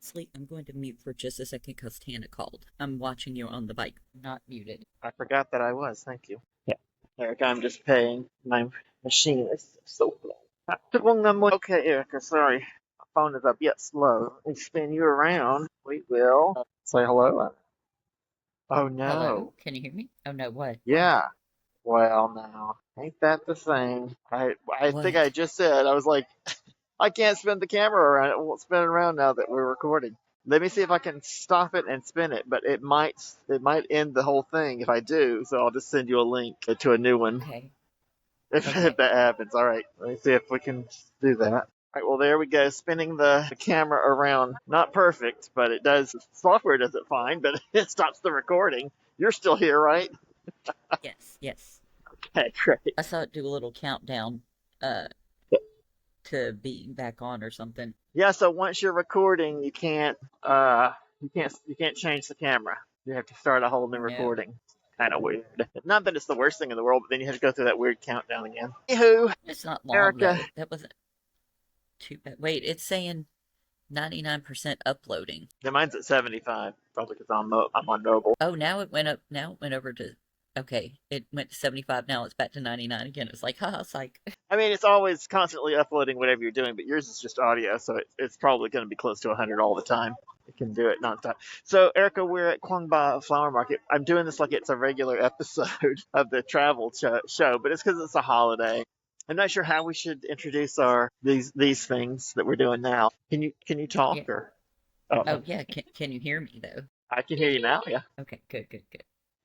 Honestly, I'm going to mute for just a second because Tana called. I'm watching you on the bike, not muted. I forgot that I was. Thank you. Yeah. Erica, I'm just paying. My machine is so slow. Okay, Erica, sorry. My phone is a bit slow. Let me spin you around. We will. Say hello. Oh Hello, no. can you hear me? Oh no, what? Yeah. Well, no. Ain't that the thing? I think I What? just said, I was like, I can't spin the camera around. It won't spin around now that we're recording. Let me see if I can stop it and spin it, but it might end the whole thing if I do. So I'll just send you a link to a new one Okay, if okay. that happens. All right, let me see if we can do that. All right, well there we go, spinning the camera around. Not perfect, but it does. Software does it fine, but it stops the recording. You're still here, right? Yes, yes. Okay, great. I saw it do a little countdown, uh, to being back on or something. Yeah, so once you're recording, you can't change the camera. You have to start a whole new No, recording. Kind of weird. Not that it's the worst thing in the world, but then you have to go through that weird countdown again. Anywho, it's not long Erica. though. That wasn't too bad. Wait, it's saying 99% uploading. Yeah, mine's at 75, probably because I'm on mobile. Oh, now it went up. Now it went over to. Okay, it went to 75. Now it's back to 99 again. It's like, haha, psych. I mean, it's always constantly uploading whatever you're doing, but yours is just audio, so it's probably going to be close to 100 all the time. It can do it nonstop. So, Erica, we're at Quang Ba Flower Market. I'm doing this like it's a regular episode of the travel show, but it's because it's a holiday. I'm not sure how we should introduce our these things that we're doing now. Can you Yeah. talk or? Oh, Oh, yeah. Can you hear me though? I can hear you now. Yeah. Okay, good, good, good.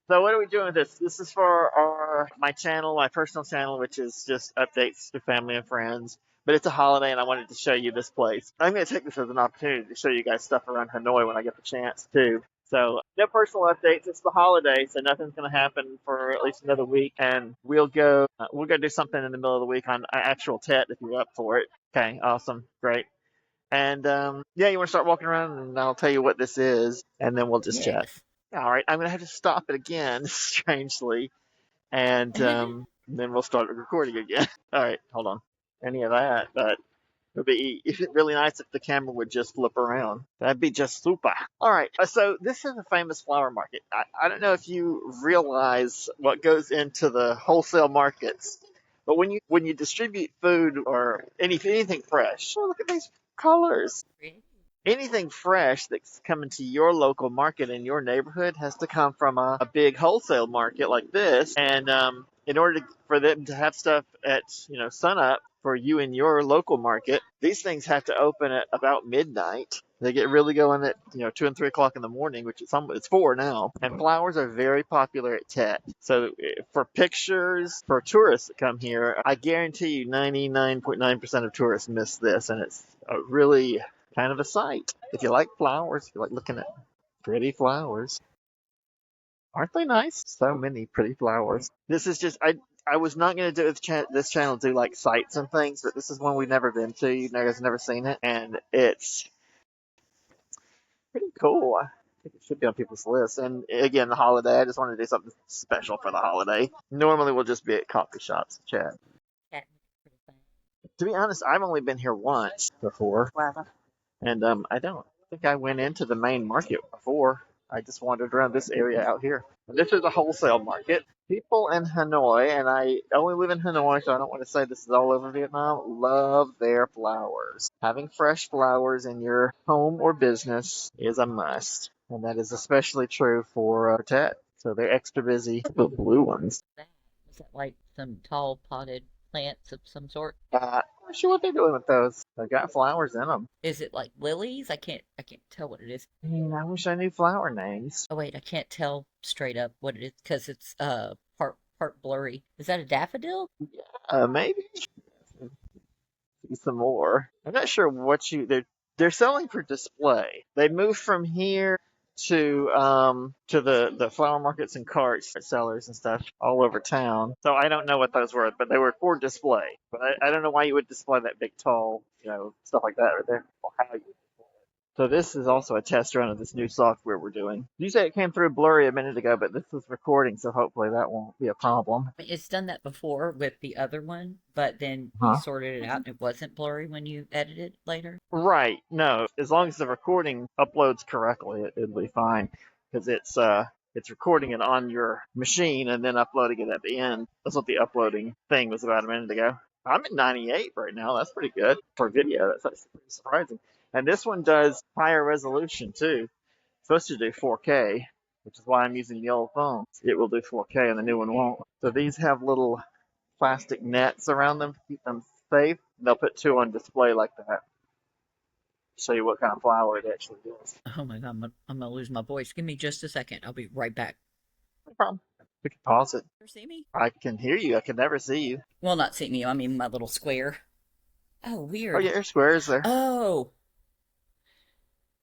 So what are we doing with this? This is for my channel, my personal channel, which is just updates to family and friends. But it's a holiday, and I wanted to show you this place. I'm going to take this as an opportunity to show you guys stuff around Hanoi when I get the chance too. So no personal updates. It's the holiday, so nothing's going to happen for at least another week, and we'll go do something in the middle of the week on actual Tet if you're up for it. Okay, awesome, great. And yeah, you want to start walking around, and I'll tell you what this is, and then we'll just chat. Yes. All right, I'm gonna have to stop it again, strangely, and then we'll start recording again. All right, hold on. Any of that, but it would be really nice if the camera would just flip around. That'd be just super. All right, so this is a famous flower market. I don't know if you realize what goes into the wholesale markets, but when you distribute food or anything fresh, oh, look at these colors. Anything fresh that's coming to your local market in your neighborhood has to come from a big wholesale market like this. And in order for them to have stuff at sunup for you in your local market, these things have to open at about midnight. They get really going at 2 and 3 o'clock in the morning, which it's 4 now. And flowers are very popular at Tet. So for pictures, for tourists that come here, I guarantee you 99.9% of tourists miss this, and it's a really kind of a sight. If you like flowers, if you like looking at pretty flowers, aren't they nice? So many pretty flowers. This is just I was not going to do this channel do like sights and things, but this is one we've never been to. You guys never seen it, and it's pretty cool. I think it should be on people's list. And again, the holiday. I just wanted to do something special for the holiday. Normally, we'll just be at coffee shops and chat. Cat. To be honest, I've only been here once before. Wow. And I don't think I went into the main market before. I just wandered around this area out here. This is a wholesale market. People in Hanoi, and I only live in Hanoi, so I don't want to say this is all over Vietnam, love their flowers. Having fresh flowers in your home or business is a must. And that is especially true for Tet. So they're extra busy. The blue ones. Is that like some tall potted plants of some sort? I'm not sure what they're doing with those. They've got flowers in them. Is it like lilies? I can't tell what it is. I wish I knew flower names. Oh wait, I can't tell straight up what it is because it's part blurry. Is that a daffodil? Maybe some more. I'm not sure what they're selling for display. They moved from here to the flower markets and carts sellers and stuff all over town. So I don't know what those were, but they were for display. But I don't know why you would display that big tall stuff like that right there. Or how you would display it. So this is also a test run of this new software we're doing. You said it came through blurry a minute ago, but this was recording, so hopefully that won't be a problem. It's done that before with the other one, but then you Huh? sorted it out and it wasn't blurry when you edited later. Right. No, as long as the recording uploads correctly, it'll be fine because it's recording it on your machine and then uploading it at the end. That's what the uploading thing was about a minute ago. I'm at 98 right now. That's pretty good for video. That's actually pretty surprising. And this one does higher resolution too. It's supposed to do 4K, which is why I'm using the old phone. It will do 4K and the new one won't. So these have little plastic nets around them to keep them safe. They'll put two on display like that. Show you what kind of flower it actually is. Oh my god, I'm gonna lose my voice. Give me just a second. I'll be right back. No problem. We can pause it. You see me? I can hear you. I can never see you. Well, not see me. I mean my little square. Oh, Oh weird. yeah, your square is there. Oh,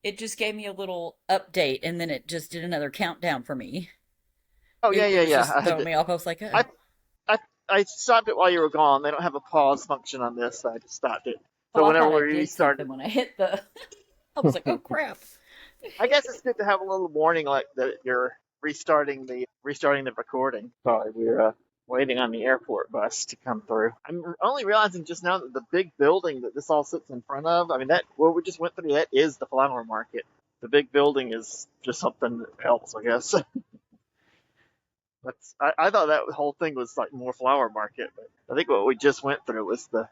it just gave me a little update and then it just did another countdown for me. Oh yeah, It yeah, was yeah. just throwing me off. I was like, oh. I, I, I stopped it while you were gone. They don't have a pause function on this, so I just stopped it. So Well, I whenever thought I we did restart something when I hit the. I was like, oh crap. I guess it's good to have a little warning like that you're restarting the recording. Sorry, we're waiting on the airport bus to come through. I'm only realizing just now that the big building that this all sits in front of, I mean that what we just went through, that is the flower market. The big building is just something else, I guess. I thought that whole thing was like more flower market, but I think what we just went through was the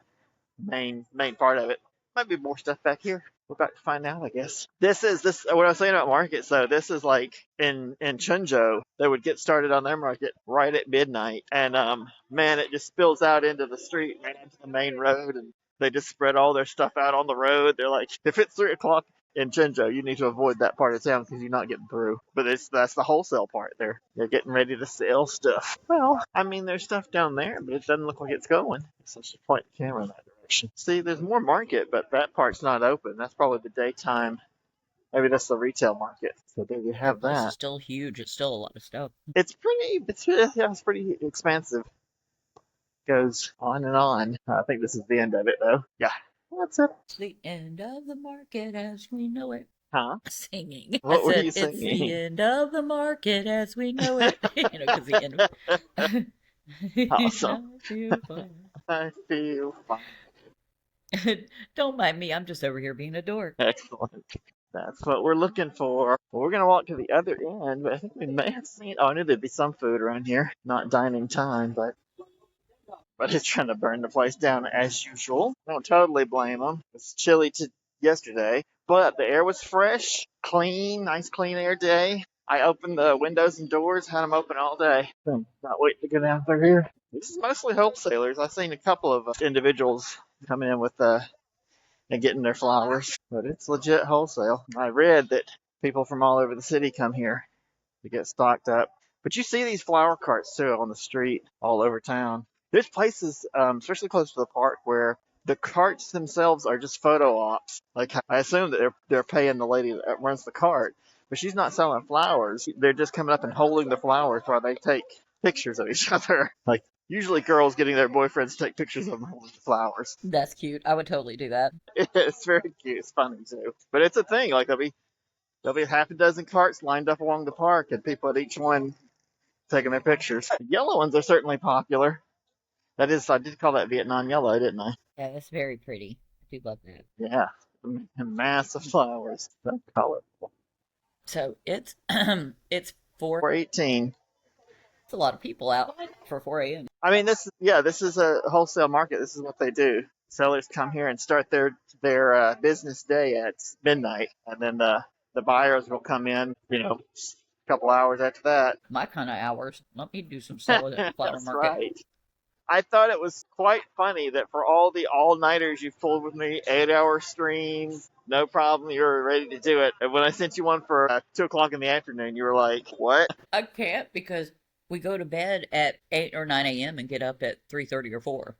main part of it. Might be more stuff back here. We're about to find out, I guess. This what I was saying about market. So this is like in Chunjo, they would get started on their market right at midnight, and man, it just spills out into the street, right onto the main road, and they just spread all their stuff out on the road. They're like, if it's 3 o'clock in Chinjo, you need to avoid that part of town because you're not getting through. But that's the wholesale part there. They're getting ready to sell stuff. Well, I mean, there's stuff down there, but it doesn't look like it's going. So I should point the camera in that direction. See, there's more market, but that part's not open. That's probably the daytime. Maybe that's the retail market. So there you Your have place is that. still huge. It's still a lot of stuff. It's pretty expansive. Goes on and on. I think this is the end of it, though. Yeah. That's it. It's the end of the market as we know it. Huh? Singing. I What were said, you it's the singing? end of the market as we know it. Because the end of Awesome. I feel fine. I feel fine. Don't mind me. I'm just over here being a dork. Excellent. That's what we're looking for. Well, we're going to walk to the other end, but I think we may have seen. Oh, I knew there'd be some food around here. Not dining time, but it's trying to burn the place down as usual. I don't totally blame them. It's chilly yesterday, but the air was fresh, clean, nice clean air day. I opened the windows and doors, had them open all day. Not waiting to get down through here. This is mostly wholesalers. I've seen a couple of individuals coming in with and getting their flowers, but it's legit wholesale. I read that people from all over the city come here to get stocked up. But you see these flower carts too on the street all over town. There's places, especially close to the park, where the carts themselves are just photo ops. Like I assume that they're paying the lady that runs the cart, but she's not selling flowers. They're just coming up and holding the flowers while they take pictures of each other. Like usually girls getting their boyfriends to take pictures of them holding the flowers. That's cute. I would totally do that. It's very cute. It's funny too. But it's a thing. Like there'll be half a dozen carts lined up along the park, and people at each one taking their pictures. The yellow ones are certainly popular. That is, I did call that Vietnam yellow, didn't I? Yeah, that's very pretty. I do love that. Yeah, a mass of flowers. So colorful. So it's it's 418. it's a lot of people out for 4 a.m. I mean, this is a wholesale market. This is what they do. Sellers come here and start their business day at midnight, and then the buyers will come in, a couple hours after that. My kind of hours. Let me do some selling at the flower That's market. right. I thought it was quite funny that for all the all-nighters you've pulled with me, 8-hour streams, no problem, you were ready to do it. And when I sent you one for 2 o'clock in the afternoon, you were like, what? I can't because we go to bed at 8 or 9 a.m. and get up at 3:30 or 4.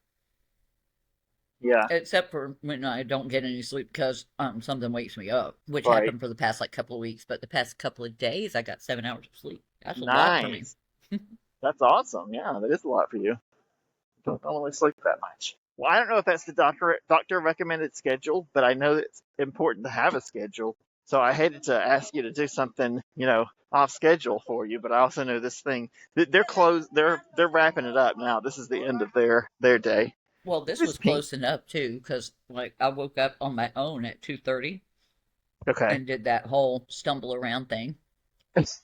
Yeah, Except for when I don't get any sleep because something wakes me up, which right. happened for the past like couple of weeks. But the past couple of days, I got 7 hours of sleep. That's a lot for me. Nice. That's awesome. Yeah, that is a lot for you. Don't normally sleep that much. Well, I don't know if that's the doctor recommended schedule, but I know that it's important to have a schedule. So I hated to ask you to do something, off schedule for you, but I also know this thing. They're closed. They're wrapping it up now. This is the end of their day. Well, this This was pink. close enough too, because like I woke up on my own at 2:30 Okay. and did that whole stumble around thing.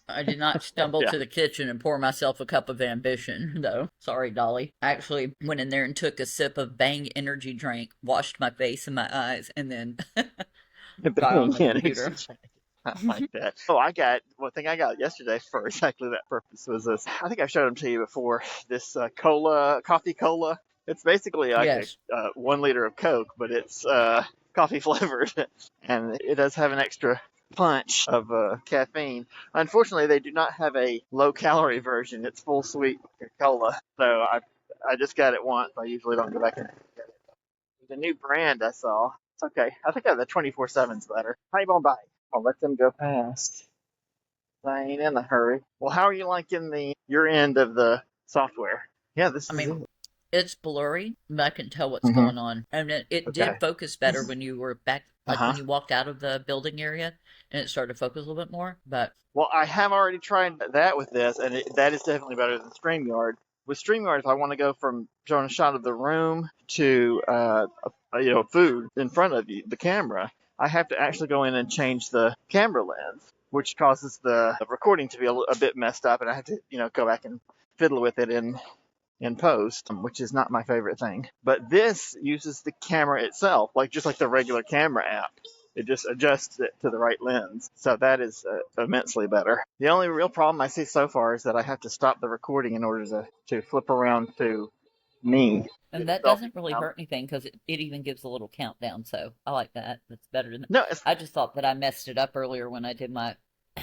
I did not stumble Yeah. to the kitchen and pour myself a cup of ambition, though. Sorry, Dolly. I actually went in there and took a sip of Bang energy drink, washed my face and my eyes, and then got on Bang the energy computer. drink. I like that. Oh, I got one thing I got yesterday for exactly that purpose was this. I think I've showed them to you before. This coffee cola. It's basically like a Yes. 1 liter of Coke, but it's coffee flavored, and it does have an extra punch of caffeine. Unfortunately, they do not have a low calorie version. It's full sweet cola, so I just got it once. I usually don't go back and get it. The new brand I saw. It's okay. I think the 24/7's better. How you gonna buy it? I'll let them go past. I ain't in a hurry. Well, how are you liking your end of the software? Yeah, this I is mean, it. it's blurry, but I can tell what's Mm-hmm. going on. And it did Okay. focus better when you were back, like Uh-huh. when you walked out of the building area and it started to focus a little bit more. But Well, I have already tried that with this, and that is definitely better than StreamYard. With StreamYard, if I want to go from showing a shot of the room to food in front of you, the camera, I have to actually go in and change the camera lens, which causes the recording to be a bit messed up, and I have to go back and fiddle with it in post, which is not my favorite thing. But this uses the camera itself, just like the regular camera app. It just adjusts it to the right lens. So that is immensely better. The only real problem I see so far is that I have to stop the recording in order to flip around to me. Do and the that selfie doesn't really now. hurt anything because it even gives a little countdown. So I like that. That's better than. No, I just thought that I messed it up earlier when I did my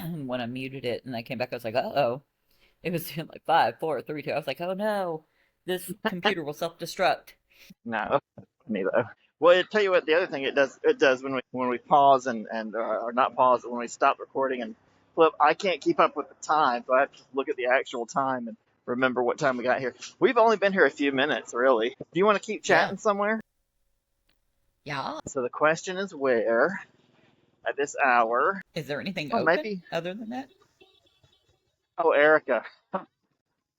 when I muted it and I came back. I was like, oh, it was in like 5, 4, 3, 2. I was like, oh no, this computer will self destruct. no, me though. Well, I tell you what, the other thing it does when we pause and or not pause, but when we stop recording and flip, I can't keep up with the time, so I have to look at the actual time and remember what time we got here. We've only been here a few minutes, really. Do you want to keep Yeah, chatting somewhere? yeah. So the question is where at this hour? Is there anything Oh, open maybe. other than that? Oh, Erica.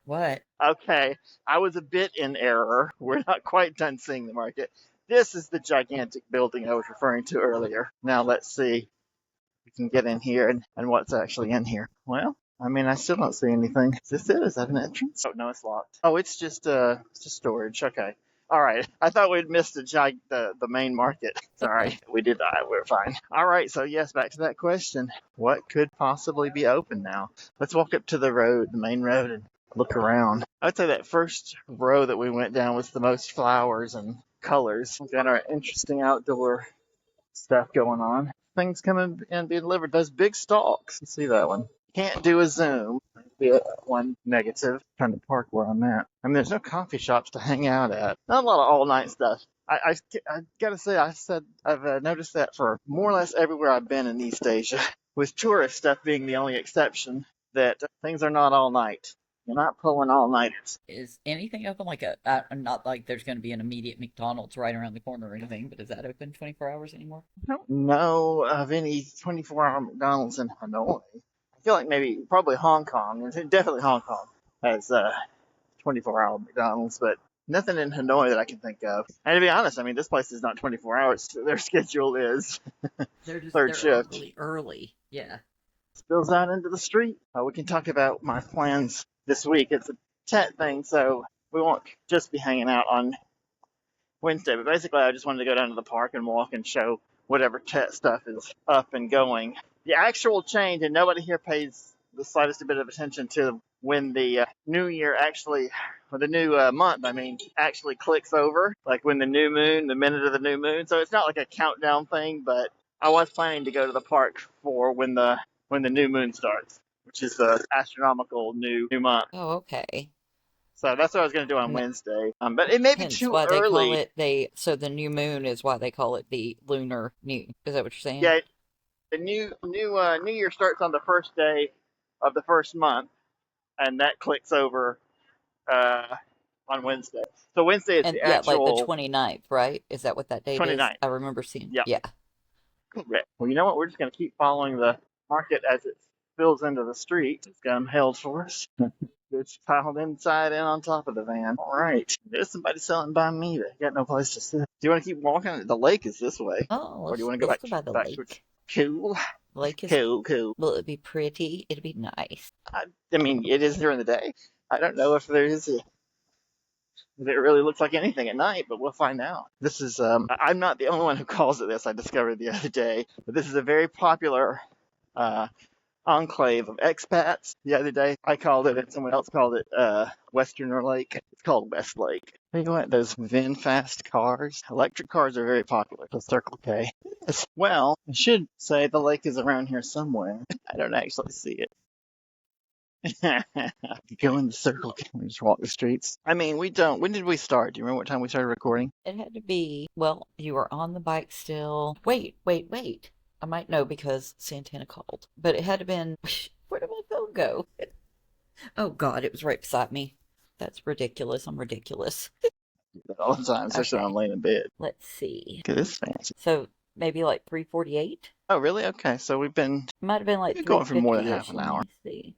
What? Okay, I was a bit in error. We're not quite done seeing the market. This is the gigantic building I was referring to earlier. Now let's see. We can get in here and what's actually in here. Well, I mean, I still don't see anything. Is this it? Is that an entrance? Oh, no, it's locked. Oh, it's just storage. Okay. All right. I thought we'd missed the main market. Sorry, we did not. We're fine. All right. So yes, back to that question. What could possibly be open now? Let's walk up to the main road, and look around. I'd say that first row that we went down was the most flowers and colors. We've got our interesting outdoor stuff going on. Things coming and being delivered. Those big stalks. You see that one? Can't do a zoom. Be one negative. Trying to park where I'm at. I mean, there's no coffee shops to hang out at. Not a lot of all night stuff. I gotta say, I've noticed that for more or less everywhere I've been in East Asia, with tourist stuff being the only exception, that things are not all night. You're not pulling all nighters. Is anything open like not like there's going to be an immediate McDonald's right around the corner or anything, but is that open 24 hours anymore? I don't know of any 24-hour McDonald's in Hanoi. I feel like probably Hong Kong, definitely Hong Kong has 24-hour McDonald's, but nothing in Hanoi that I can think of. And to be honest, I mean, this place is not 24 hours. Their schedule is third They're shift. really early. Yeah. Spills out into the street. We can talk about my plans this week. It's a tent thing, so we won't just be hanging out on Wednesday, but basically I just wanted to go down to the park and walk and show whatever tech stuff is up and going. The actual change, and nobody here pays the slightest bit of attention to when the new year actually, or the new month, I mean, actually clicks over, like when the new moon, the minute of the new moon. So it's not like a countdown thing, but I was planning to go to the park for when the new moon starts, which is the astronomical new month. Oh, okay. So that's what I was going to do on And Wednesday. But it may be hence too why they call early. it so the new moon is why they call it the lunar new. Is that what you're saying? Yeah, the new year starts on the first day of the first month, and that clicks over uh, on Wednesday. So Wednesday is And the yeah, like the actual 29th, right? Is that what that date is? 29th. I remember seeing. Yeah, Yeah. Well, you know what? We're just going to keep following the market as it spills into the street. It's got them held for us. It's piled inside and on top of the van. All right. There's somebody selling by me. They got no place to sit. Do you want to keep walking? The lake is this way. Oh, Or do you want to go let's back go by the back towards lake. cool? The lake is Cool. Will it be pretty? It'd be nice. I mean, it is during the day. I don't know if there is a, if it really looks like anything at night, but we'll find out. This is I'm not the only one who calls it this. I discovered the other day, but this is a very popular uh, enclave of expats. The other day I called it, and someone else called it Westerner Lake. It's called West Lake. Tell you what, those VinFast cars, electric cars are very popular. The Circle K. Well, I should say the lake is around here somewhere. I don't actually see it. Go in the Circle K. We just walk the streets. I mean, we don't. When did we start? Do you remember what time we started recording? It had to be, well, you were on the bike still. Wait. I might know because Santana called. But it had to been, where did my phone go? Oh God, it was right beside me. That's ridiculous. I'm ridiculous. All the time, especially when I'm Okay, laying in bed. let's see. Look at this fancy. So maybe like 3:48? Oh, really? Okay, so we've been Might have been like going for more than 3:50-ish. half an Let hour. me see.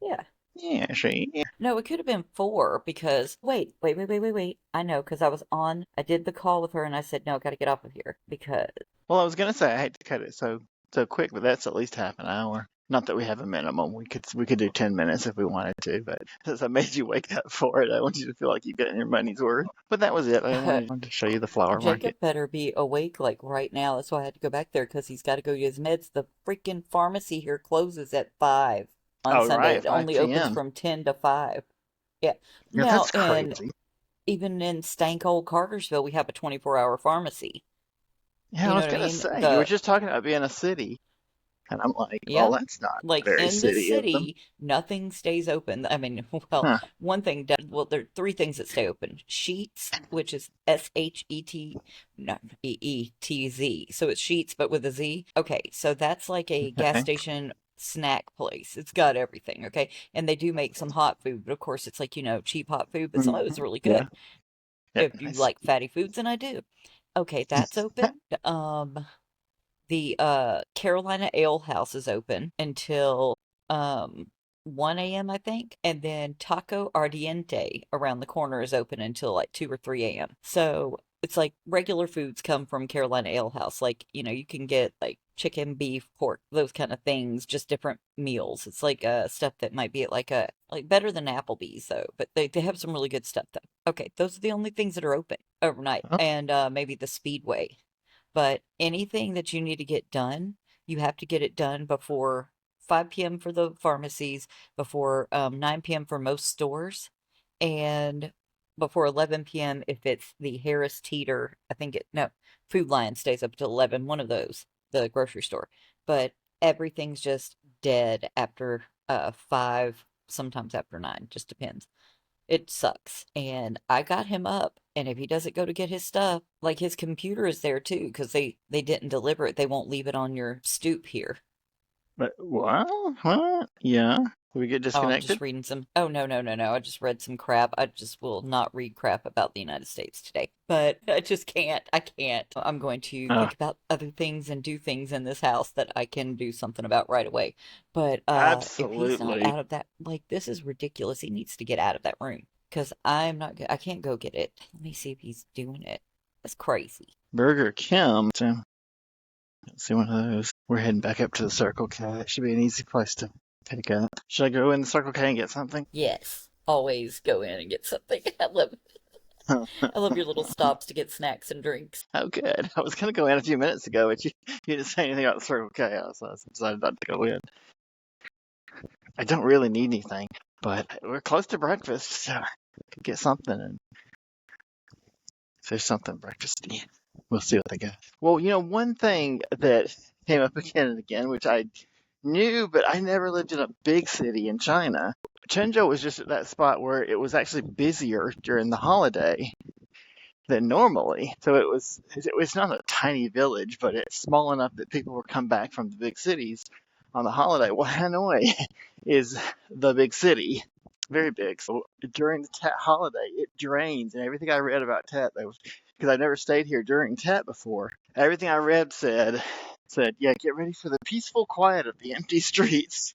Yeah. Yeah, see. Yeah. No, it could have been 4 because wait. I know because I did the call with her and I said, no, I got to get off of here because Well, I was gonna say I hate to cut it so quick, but that's at least half an hour. Not that we have a minimum. We could do 10 minutes if we wanted to, but since I made you wake up for it, I want you to feel like you're getting your money's worth. But that was it. I wanted to show you the flower market. Jacob better be awake like right now. That's why I had to go back there because he's got to go get his meds. The freaking pharmacy here closes at 5 on Oh, Sunday. right, It only 5 opens p.m. from 10 to 5. Yeah. Yeah, Now, that's and crazy. even in stank old Cartersville, we have a 24-hour pharmacy. Yeah, You I know was what I gonna mean? say you were just talking about being a city, and I'm like, well, Yeah. that's not Like very in the city of them. city, nothing stays open. I mean, well, Huh. one thing, well, there are 3 things that stay open. Sheets, which is Shet, not Eetz. So it's Sheets, but with a Z. Okay, so that's like a gas Okay. station snack place. It's got everything, okay? And they do make some hot food, but of course it's like, cheap hot food, but some of it's really Yeah. good. Yeah. If you Nice. like fatty foods, and I do. Okay, that's open. The Carolina Ale House is open until um 1 a.m. I think, and then Taco Ardiente around the corner is open until like 2 or 3 a.m. So it's like regular foods come from Carolina Ale House. Like, you can get like chicken, beef, pork, those kind of things, just different meals. It's like stuff that might be at like better than Applebee's though, but they have some really good stuff though. Okay, those are the only things that are open overnight. Oh, And maybe the Speedway, but anything that you need to get done, you have to get it done before 5 p.m. for the pharmacies, before 9 p.m. for most stores, and before 11 p.m. if it's the Harris Teeter. I think no, Food Lion stays up till 11, one of those, the grocery store. But everything's just dead after 5, sometimes after 9, just depends. It sucks. And I got him up, and if he doesn't go to get his stuff, like his computer is there too, because they didn't deliver it. They won't leave it on your stoop here. but well, what? Yeah. Did we get Oh, I'm disconnected? just reading some. Oh, no. I just read some crap. I just will not read crap about the United States today. But I just can't. I can't. I'm going to Uh, think about other things and do things in this house that I can do something about right away. But if he's not absolutely. out of that, like, this is ridiculous. He needs to get out of that room because I'm not. I can't go get it. Let me see if he's doing it. That's crazy. Burger Kim. So, let's see one of those. We're heading back up to the Circle K. That should be an easy place to pick up. Should I go in the Circle K and get something? Yes. Always go in and get something. I love your little stops to get snacks and drinks. Oh, good. I was gonna go in a few minutes ago, but you didn't say anything about the Circle K, so I decided not to go in. I don't really need anything, but we're close to breakfast, so I could get something, and if there's something breakfasty, we'll see what they got. Well, one thing that came up again and again, which I knew, but I never lived in a big city in China. Chenzhou was just at that spot where it was actually busier during the holiday than normally. So it's not a tiny village, but it's small enough that people would come back from the big cities on the holiday. Well, Hanoi is the big city, very big. So during the Tet holiday, it drains, and everything I read about Tet, because I never stayed here during Tet before. Everything I read said, yeah, get ready for the peaceful quiet of the empty streets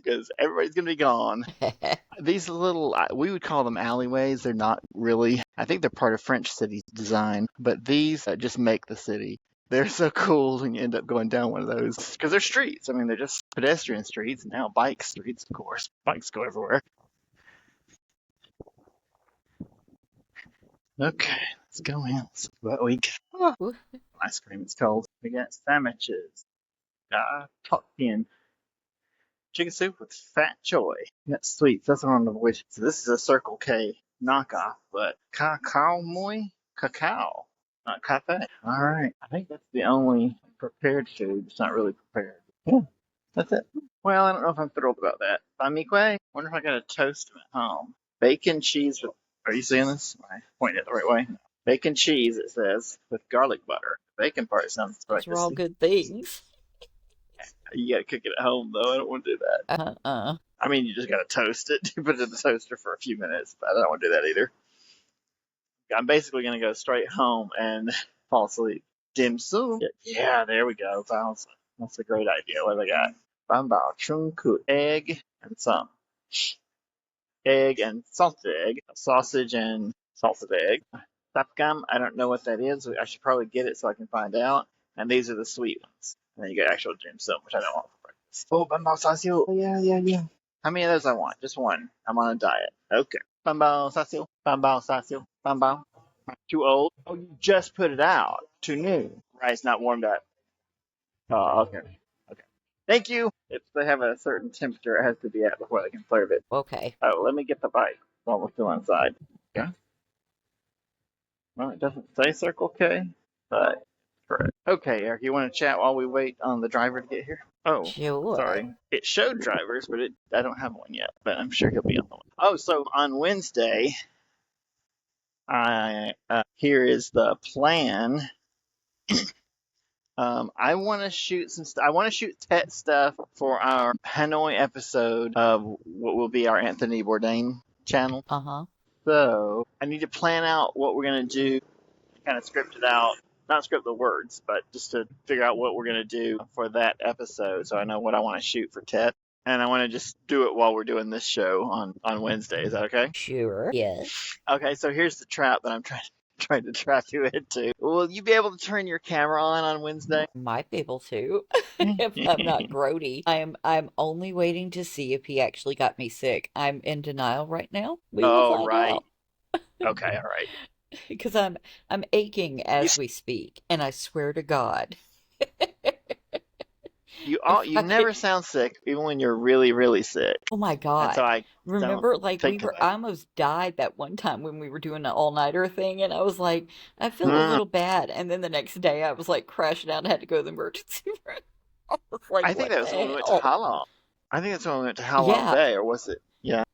because everybody's gonna be gone. These little, we would call them alleyways. They're not really. I think they're part of French city design, but these just make the city. They're so cool when you end up going down one of those because they're streets. I mean, they're just pedestrian streets and now bike streets, of course. Bikes go everywhere. Okay, let's go in. Let's see what we got. Oh, ice cream, it's cold. We got sandwiches. Tteokbokki chicken soup with fat choy. We got sweets. That's what I'm on the way. So this is a Circle K knockoff, but cacao moi? Cacao, not cafe. All right. I think that's the only prepared food. It's not really prepared. Yeah, that's it. Well, I don't know if I'm thrilled about that. Bamique? Wonder if I gotta toast them at home. Bacon cheese with. Are you seeing this? Am I pointing it the right way? Bacon cheese, it says, with garlic butter. The bacon part sounds Those are all spicy. good things. You gotta cook it at home, though. I don't want to do that. I mean, you just gotta toast it. You put it in the toaster for a few minutes, but I don't want to do that either. I'm basically gonna go straight home and fall asleep. Dim sum. Yeah, there we go. That's a great idea. What have I got? Bambao chung ku egg and some egg and salted egg, sausage and salted egg. Sapcam, I don't know what that is. I should probably get it so I can find out. And these are the sweet ones. And then you get actual dim sum, which I don't want for breakfast. Oh, bambao sasio. Oh, yeah. How many of those I want? Just one. I'm on a diet. Okay. Bambao sasio. Bambao sasio. Bambao. Too old? Oh, you just put it out. Too new. Rice not warmed up. Oh, okay. Okay. Thank you. If they have a certain temperature, it has to be at before they can serve it. Okay. Oh, let me get the bite while we're still inside. Yeah. Well, it doesn't say Circle K, but correct. Okay, Eric, you want to chat while we wait on the driver to get here? Oh, Sure. sorry. It showed drivers, but I don't have one yet, but I'm sure he'll be on the way. Oh, so on Wednesday, here is the plan. I want to shoot I want to shoot Tet stuff for our Hanoi episode of what will be our Anthony Bourdain channel. Uh-huh. So I need to plan out what we're gonna do, kind of script it out. Not script the words, but just to figure out what we're gonna do for that episode, so I know what I want to shoot for Tet. And I want to just do it while we're doing this show on Wednesday. Is that okay? Sure. Yes. Okay, so here's the trap that I'm trying to trap you into. Will you be able to turn your camera on Wednesday? Might be able to if I'm not grody. I'm only waiting to see if he actually got me sick. I'm in denial right now. We will Oh, find right. out. Okay, all right. Because I'm aching You as we speak, and I swear to God, if you I could, never sound sick, even when you're really really sick, oh my and so God. I don't Remember, like think of I almost died that one time when we were doing the all-nighter thing, and I was like, I feel a it. little bad. And then the next day I was like crashing out and had to go to the emergency room. I was like, I think what that the was when we went to hell? Halong. I think that's when we went to Halong Yeah, Bay, or was it? Yeah,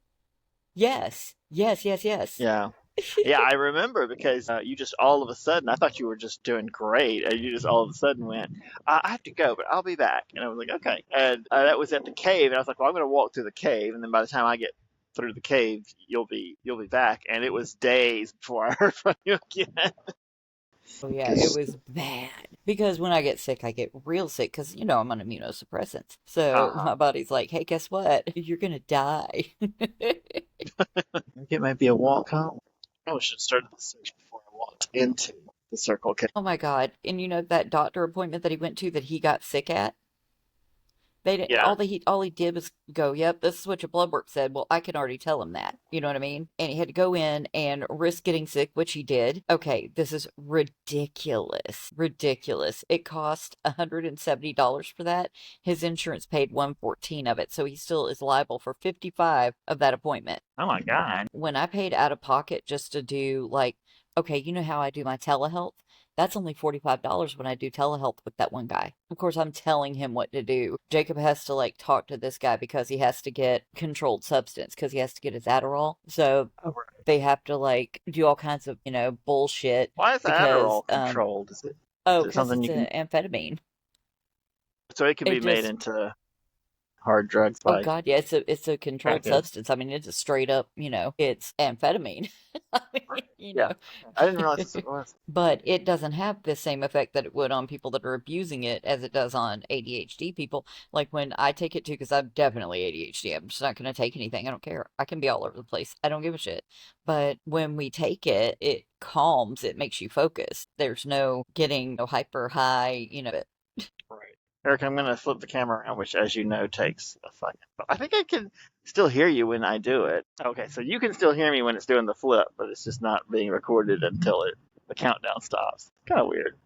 yes. yeah. Yeah, I remember because you just all of a sudden, I thought you were just doing great, and you just all of a sudden went, I have to go, but I'll be back. And I was like, okay. And that was at the cave, and I was like, well, I'm going to walk through the cave, and then by the time I get through the cave, you'll be back. And it was days before I heard from you again. Oh yeah, it 'Cause, was bad. Because when I get sick, I get real sick because, I'm on immunosuppressants. So uh-huh. my body's like, hey, guess what? You're gonna die. I think it might be a walk home. I should start the search before I walked into the Circle K. Oh my God. And that doctor appointment that he went to that he got sick at? They didn't, Yeah. all he did was go, yep, this is what your blood work said. Well, I can already tell him that. You know what I mean? And he had to go in and risk getting sick, which he did. Okay, this is ridiculous. Ridiculous. It cost $170 for that. His insurance paid 114 of it, so he still is liable for 55 of that appointment. Oh my God. When I paid out of pocket just to do like, okay, you know how I do my telehealth? That's only $45 when I do telehealth with that one guy. Of course, I'm telling him what to do. Jacob has to like talk to this guy because he has to get controlled substance because he has to get his Adderall. So Oh, right. they have to like do all kinds of, bullshit Why is because, Adderall controlled? Is oh, it because something it's you can? an amphetamine. So it can be It made just, into. hard drugs Oh by God, yeah, it's a controlled crackheads. substance. I mean, it's a straight up, it's amphetamine. I Right. mean, Yeah. Okay. I didn't realize that's what it was. But it doesn't have the same effect that it would on people that are abusing it as it does on ADHD people. Like when I take it too, because I'm definitely ADHD. I'm just not going to take anything. I don't care. I can be all over the place. I don't give a shit. But when we take it, it calms. It makes you focus. There's no getting no hyper high, Right. Eric, I'm going to flip the camera around, which, as you know, takes a second. But I think I can still hear you when I do it. Okay, so you can still hear me when it's doing the flip, but it's just not being recorded until the countdown stops. Kind of weird.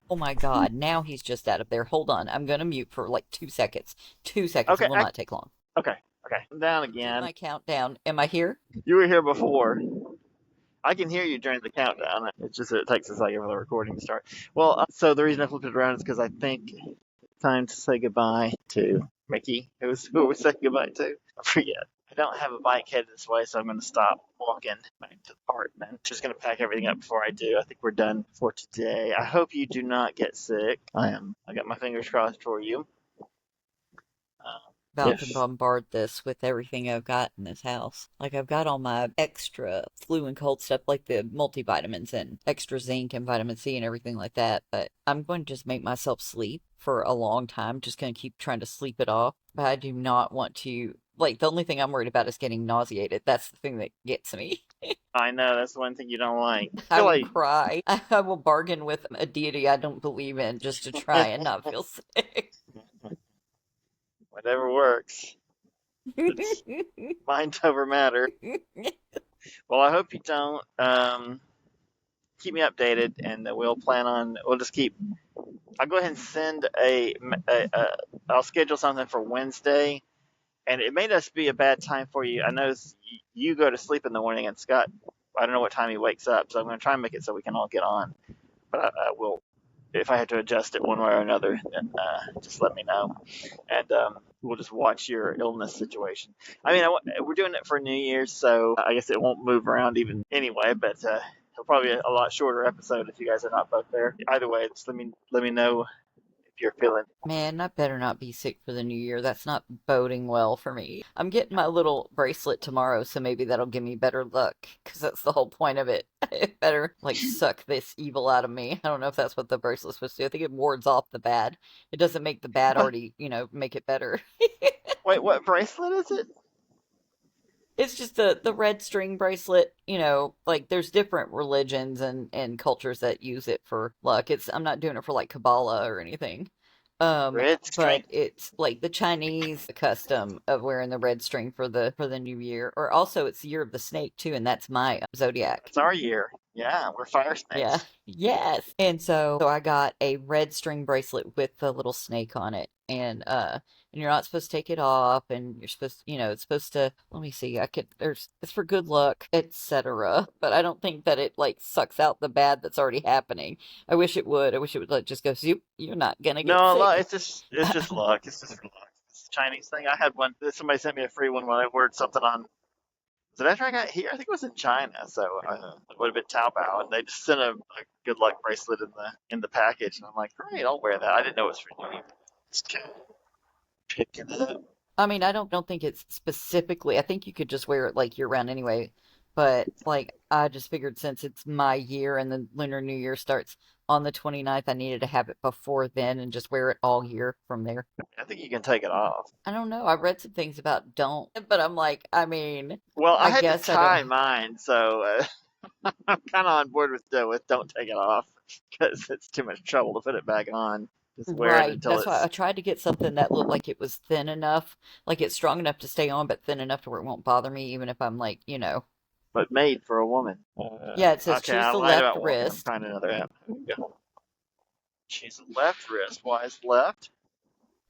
Oh my God, now he's just out of there. Hold on. I'm going to mute for like 2 seconds. 2 seconds. It Okay, will not take long. okay, okay. I'm down Did again. my countdown. Am I here? You were here before. I can hear you during the countdown. It's just that it takes a second for the recording to start. Well, so the reason I flipped it around is because I think it's time to say goodbye to Mickey. Who we saying goodbye to? I forget. I don't have a bike headed this way, so I'm going to stop walking back to the apartment. Just going to pack everything up before I do. I think we're done for today. I hope you do not get sick. I am. I got my fingers crossed for you. About to If bombard this with everything I've got in this house. Like I've got all my extra flu and cold stuff, like the multivitamins and extra zinc and vitamin C and everything like that. But I'm going to just make myself sleep for a long time. Just going to keep trying to sleep it off. But I do not want to. Like the only thing I'm worried about is getting nauseated. That's the thing that gets me. I know that's the one thing you don't like. I I feel will like cry. I will bargain with a deity I don't believe in just to try and not feel sick. whatever works. It's mind over matter. Well, I hope you don't. Keep me updated, and we'll plan on. We'll just keep. I'll go ahead and send I'll schedule something for Wednesday, and it may just be a bad time for you. I know you go to sleep in the morning, and Scott. I don't know what time he wakes up, so I'm going to try and make it so we can all get on. But I will, if I have to adjust it one way or another, then just let me know, and we'll just watch your illness situation. I mean, we're doing it for New Year's, so I guess it won't move around even anyway. But it'll probably be a lot shorter episode if you guys are not both there. Either way, just let me know if you're feeling. Man, I better not be sick for the new year. That's not boding well for me. I'm getting my little bracelet tomorrow, so maybe that'll give me better luck, because that's the whole point of it. It better, like, suck this evil out of me. I don't know if that's what the bracelet's supposed to do. I think it wards off the bad. It doesn't make the bad What? already, make it better. Wait, what bracelet is it? It's just the red string bracelet, like there's different religions and cultures that use it for luck. I'm not doing it for like Kabbalah or anything. Red string. But it's like the Chinese custom of wearing the red string for the new year. Or also it's the year of the snake too, and that's my zodiac. It's our year. Yeah, we're fire Yeah. snakes. Yes. And so I got a red string bracelet with the little snake on it. And you're not supposed to take it off and you're supposed it's supposed to let me see. It's for good luck, etc. But I don't think that it like sucks out the bad that's already happening. I wish it would. I wish it would like just go, zoop, you're not gonna get No, sick. it's just luck. It's just luck. It's a Chinese thing. I had one. Somebody sent me a free one when I ordered something on. Was it after I got here? I think it was in China, so it would have been Taobao, and they just sent a good luck bracelet in the package, and I'm like, great, I'll wear that. I didn't know it was for New Year. Just kind of picking it up. I mean, I don't think it's specifically. I think you could just wear it like year round anyway. But like I just figured since it's my year and the Lunar New Year starts on the 29th, I needed to have it before then and just wear it all year from there. I think you can take it off. I don't know. I read some things about don't, but I'm like, I mean, Well, I I had to guess I don't. tie mine, so I'm kind of on board with don't take it off because it's too much trouble to put it back on. Just wear it Right. until That's why I it's tried to get something that looked like it was thin enough, like it's strong enough to stay on, but thin enough to where it won't bother me, even if I'm like, but made for a woman. yeah, it says Okay, choose I the lied left about walking. I'm wrist. trying another app. She's left wrist. Why is left?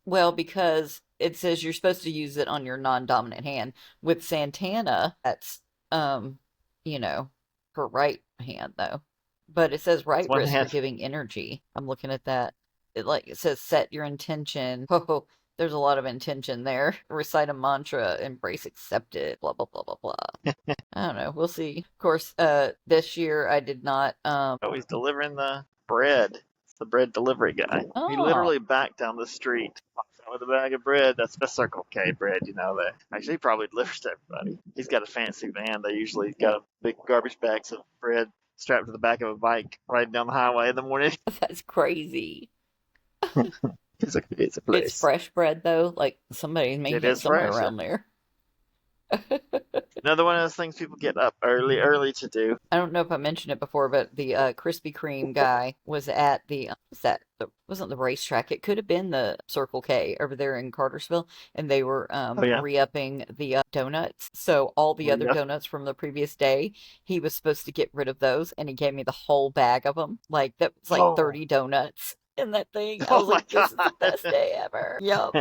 Well, because it says you're supposed to use it on your non-dominant hand. With Santana, that's um, you know, her right hand though. But it says It's right one wrist for hand. giving energy. I'm looking at that. It says set your intention. Oh, there's a lot of intention there. Recite a mantra, embrace accepted, blah blah blah blah blah. I don't know. We'll see. Of course, this year I did not Oh, he's delivering the bread. It's the bread delivery guy. He oh, literally backed down the street. with a bag of bread. That's the Circle K bread, you know that. Actually, he probably delivers to everybody. He's got a fancy van. They usually got big garbage bags of bread strapped to the back of a bike riding down the highway in the morning. That's crazy. It's a It's place. fresh bread though. Like somebody's It making it is somewhere fresh. around there. Another one of those things people get up early to do. I don't know if I mentioned it before, but the Krispy Kreme guy was at the what's that? Wasn't the racetrack? It could have been the Circle K over there in Cartersville, and they were Oh yeah, re-upping the donuts. So all the other Rita. donuts from the previous day, he was supposed to get rid of those, and he gave me the whole bag of them. Like that was like Oh, 30 donuts in that thing. I oh was my like, this is the God. best day ever. Yup.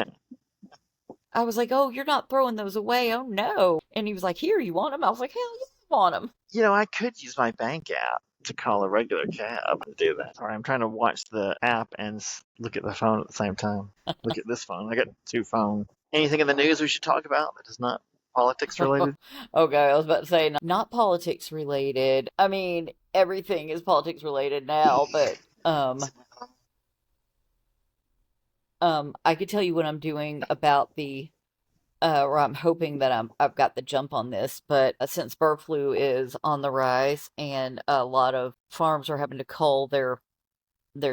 I was like, oh, you're not throwing those away. Oh no. And he was like, here, you want them? I was like, hell yeah, I want them. You know, I could use my bank app to call a regular cab and do that. Sorry, I'm trying to watch the app and look at the phone at the same time. Look at this phone. I got two phones. Anything in the news we should talk about that is not politics related? Okay, I was about to say not politics related. I mean, everything is politics related now, but I could tell you what I'm doing about the or I'm hoping that I've got the jump on this, but since bird flu is on the rise and a lot of farms are having to cull their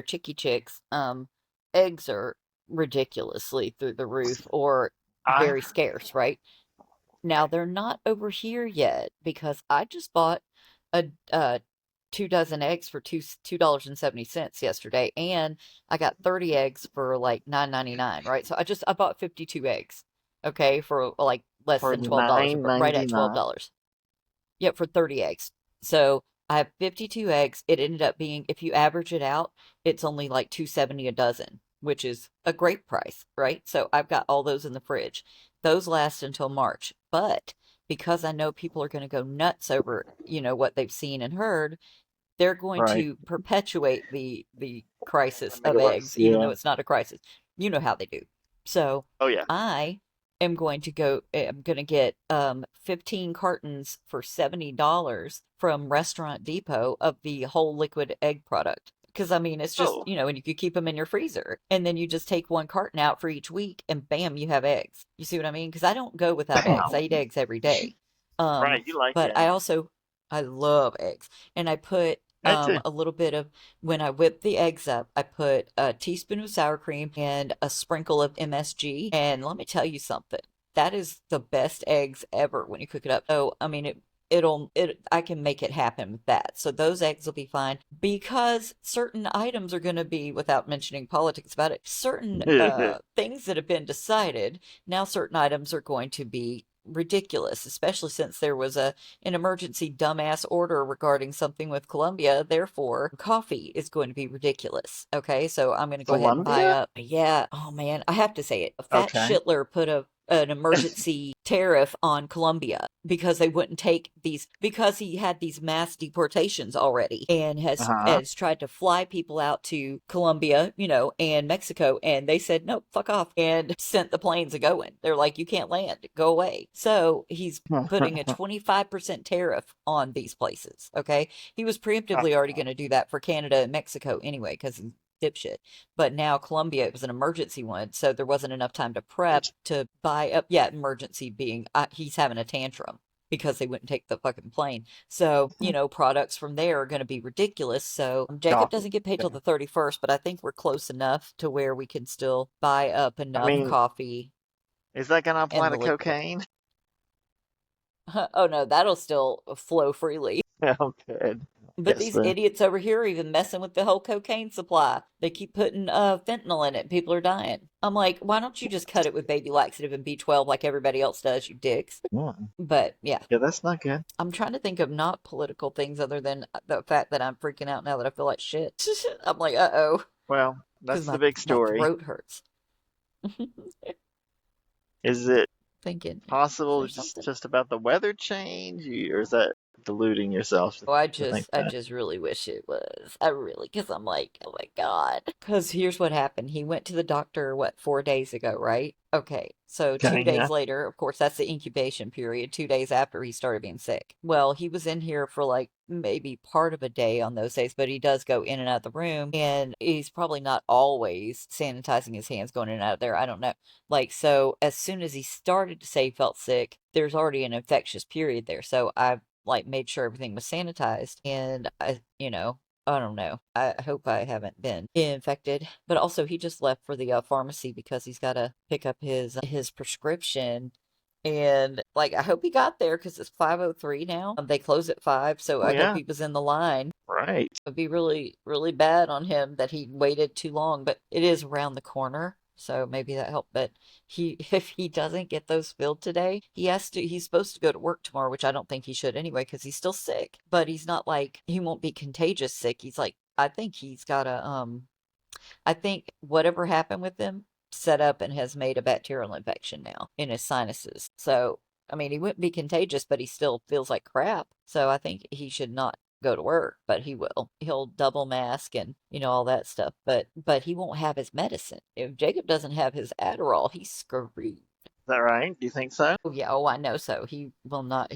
chickie chicks, eggs are ridiculously through the roof or I've very scarce, right? Now they're not over here yet because I just bought a 2 dozen eggs for $2.70 yesterday, and I got 30 eggs for like 9.99, right? So I bought 52 eggs, okay, for like less for than $12, right at $9.99. $12. Yep, for 30 eggs. So I have 52 eggs. It ended up being, if you average it out, it's only like 2.70 a dozen, which is a great price, right? So I've got all those in the fridge. Those last until March. But because I know people are going to go nuts over, what they've seen and heard, they're going Right. to perpetuate the crisis Make of it worse. eggs, even though Yeah. it's not a crisis. You know how they do. So Oh yeah. I I'm going to get 15 cartons for $70 from Restaurant Depot of the whole liquid egg product. Because I mean, it's just, Oh, and you could keep them in your freezer. And then you just take one carton out for each week and bam, you have eggs. You see what I mean? Because I don't go without eggs. I eat eggs every day. right. You like But eggs. I love eggs. And I put I too. a little bit of, when I whip the eggs up, I put a teaspoon of sour cream and a sprinkle of MSG. And let me tell you something. That is the best eggs ever when you cook it up. So, I mean, I can make it happen with that. So those eggs will be fine because certain items are going to be, without mentioning politics about it, certain things that have been decided. Now certain items are going to be ridiculous, especially since there was an emergency dumbass order regarding something with Colombia. Therefore, coffee is going to be ridiculous. Okay, so I'm going to go ahead and buy Columbia? up. Yeah, oh man, I have to say it. A fat Okay. Shitler put an emergency tariff on Colombia because they wouldn't take these because he had these mass deportations already and Uh-huh. has tried to fly people out to Colombia, and Mexico, and they said no, fuck off, and sent the planes a going. They're like, you can't land, go away. So he's putting a 25% tariff on these places. Okay, he was preemptively already going to do that for Canada and Mexico anyway because dipshit. But now Colombia, it was an emergency one, so there wasn't enough time to prep to buy up. Yeah, emergency being he's having a tantrum because they wouldn't take the fucking plane. So, products from there are going to be ridiculous. So, Jacob Coffee. doesn't get paid till Yeah. the 31st, but I think we're close enough to where we can still buy up I enough mean, coffee is that gonna apply and to the liquid. cocaine? Oh no, that'll still flow freely. Oh, good. But Yes, these the idiots over here are even messing with the whole cocaine supply. They keep putting fentanyl in it. People are dying. I'm like, why don't you just cut it with baby laxative and B12 like everybody else does, you dicks? yeah. But yeah, Yeah, that's not good. I'm trying to think of not political things other than the fact that I'm freaking out now that I feel like shit. I'm like, uh-oh, Well, because that's the my big my story. throat hurts. Is it Thinking, is possible there it's just something? just about the weather change, or is that deluding yourself Oh, I to think just, I that. just really wish it was. I really, because I'm like, oh my God. Because here's what happened. He went to the doctor, what, 4 days ago, right? Okay. So two Okay, yeah. days later, of course, that's the incubation period, 2 days after he started being sick. Well, he was in here for like maybe part of a day on those days, but he does go in and out of the room, and he's probably not always sanitizing his hands going in and out of there. I don't know. Like, so as soon as he started to say he felt sick, there's already an infectious period there. So I like made sure everything was sanitized, and I don't know. I hope I haven't been infected. But also, he just left for the pharmacy because he's got to pick up his prescription. And like, I hope he got there because it's 5:03 now. They close at 5, so Oh I hope yeah, he was in the line. right. It'd be really, really bad on him that he waited too long, but it is around the corner, so maybe that helped. But if he doesn't get those filled today, he's supposed to go to work tomorrow, which I don't think he should anyway, because he's still sick. But he's not like, he won't be contagious sick. He's like, I think he's got I think whatever happened with him set up and has made a bacterial infection now in his sinuses. So, I mean, he wouldn't be contagious, but he still feels like crap. So I think he should not go to work, but he will. He'll double mask and, all that stuff. But he won't have his medicine. If Jacob doesn't have his Adderall, he's screwed. Is that right? Do you think so? Oh yeah, oh I know so. He will not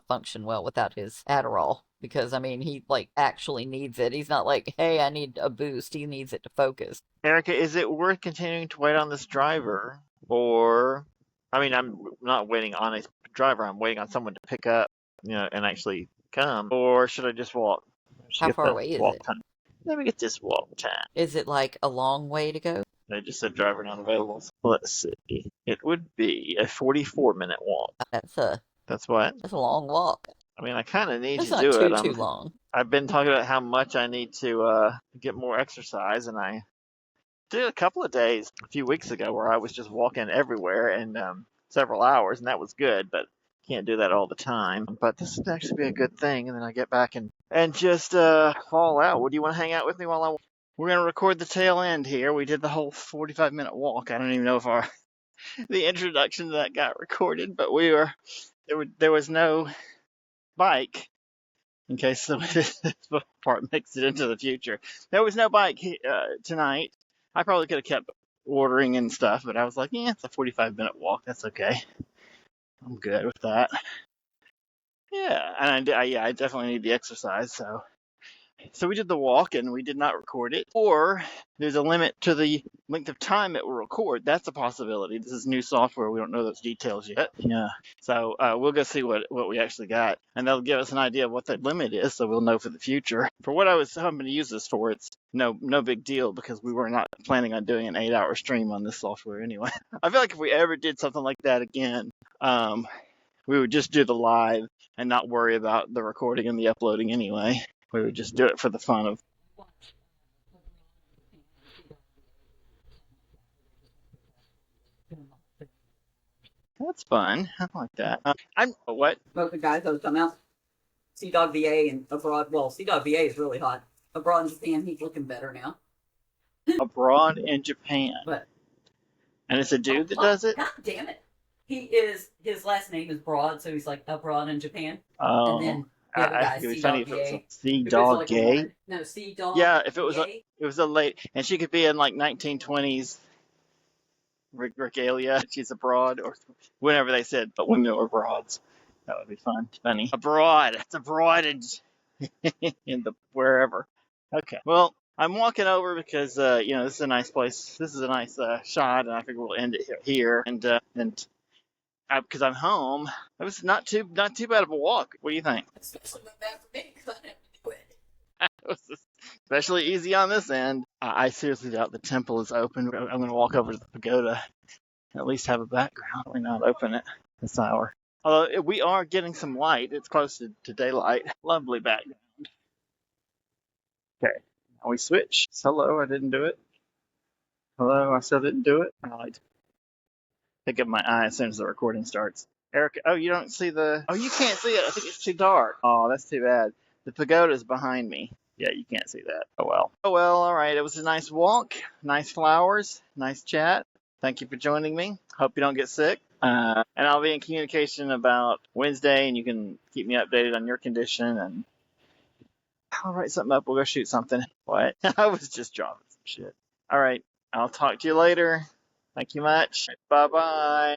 function well without his Adderall because I mean he like actually needs it. He's not like, "Hey, I need a boost." He needs it to focus. Erica, is it worth continuing to wait on this driver? Or, I mean, I'm not waiting on a driver, I'm waiting on someone to pick up, and actually come. Or should I just walk? Should How get far the away is walk it? time. Let me get this walk time. Is it like a long way to go? They just said driver not available. Let's see. It would be a 44-minute walk. That's a That's what? that's a long walk. I mean, I kind of need That's to not do it. too long. I've been talking about how much I need to get more exercise, and I did a couple of days a few weeks ago where I was just walking everywhere and several hours, and that was good, but can't do that all the time. But this would actually be a good thing, and then I get back and just fall out. Would you want to hang out with me while I? We're gonna record the tail end here. We did the whole 45-minute walk. I don't even know if the introduction to that got recorded, but there was no bike. In case this part makes it into the future, there was no bike tonight. I probably could have kept ordering and stuff, but I was like, yeah, it's a 45-minute walk. That's okay. I'm good with that. Yeah, and I definitely need the exercise. So we did the walk and we did not record it. Or there's a limit to the length of time it will record. That's a possibility. This is new software. We don't know those details yet. Yeah. So we'll go see what we actually got. And that'll give us an idea of what that limit is so we'll know for the future. For what I was hoping to use this for, it's no big deal because we were not planning on doing an 8-hour stream on this software anyway. I feel like if we ever did something like that again, we would just do the live and not worry about the recording and the uploading anyway. We would just do it for the fun of. That's fun. I like that. I'm what? Both the guys that come out, Sea Dog VA and abroad. Well, Sea Dog VA is really hot. Abroad in Japan, he's looking better now. Abroad in Japan, But and it's a dude that does it. God damn it! His last name is Broad, so he's like abroad in Japan. And Oh, then the other guy, it would be Sea funny Dog if it was VA. a sea If it's dog like a gay. woman. No, Sea Dog. Yeah, if it was VA. it was a late, and she could be in like 1920s regalia. She's abroad, or whenever they said, but women were broads. That would be fun. Funny. Abroad. It's abroad in in the wherever. Okay. Well, I'm walking over because this is a nice place. This is a nice shot, and I figure we'll end it here. And because I'm home, it was not too bad of a walk. What do you think? Especially not bad for me because I didn't have to do it. It was especially easy on this end. I seriously doubt the temple is open. I'm going to walk over to the pagoda and at least have a background. Probably not open it this hour. Although we are getting some light. It's close to daylight. Lovely background. Okay. Now we switch. Hello, I didn't do it. Hello, I still didn't do it. I like to pick up my eye as soon as the recording starts. Erica, oh, you don't see the. Oh, you can't see it. I think it's too dark. Oh, that's too bad. The pagoda's behind me. Yeah, you can't see that. Oh well. Oh well, all right. It was a nice walk, nice flowers, nice chat. Thank you for joining me. Hope you don't get sick. And I'll be in communication about Wednesday, and you can keep me updated on your condition. And I'll write something up. We'll go shoot something. What? I was just drawing some shit. All right. I'll talk to you later. Thank you much. Bye bye.